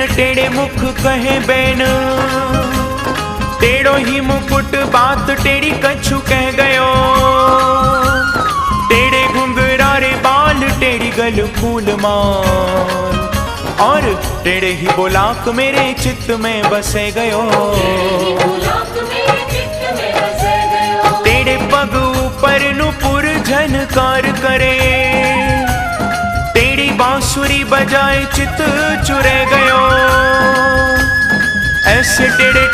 नैन टेढ़े मुख कहे बैन, टेढ़ो ही मुकुट बात टेढ़ी कछु कह गयो। टेढ़े घुंघरारे बाल टेढ़ी गल फूल माल, और टेढ़े ही बोलाक मेरे चित्त में बसे गयो। टेढ़े पग ऊपर नुपुर झनकार करे, टेढ़ी बांसुरी बजाए चित चुरे गयो। ऐसे टेढ़े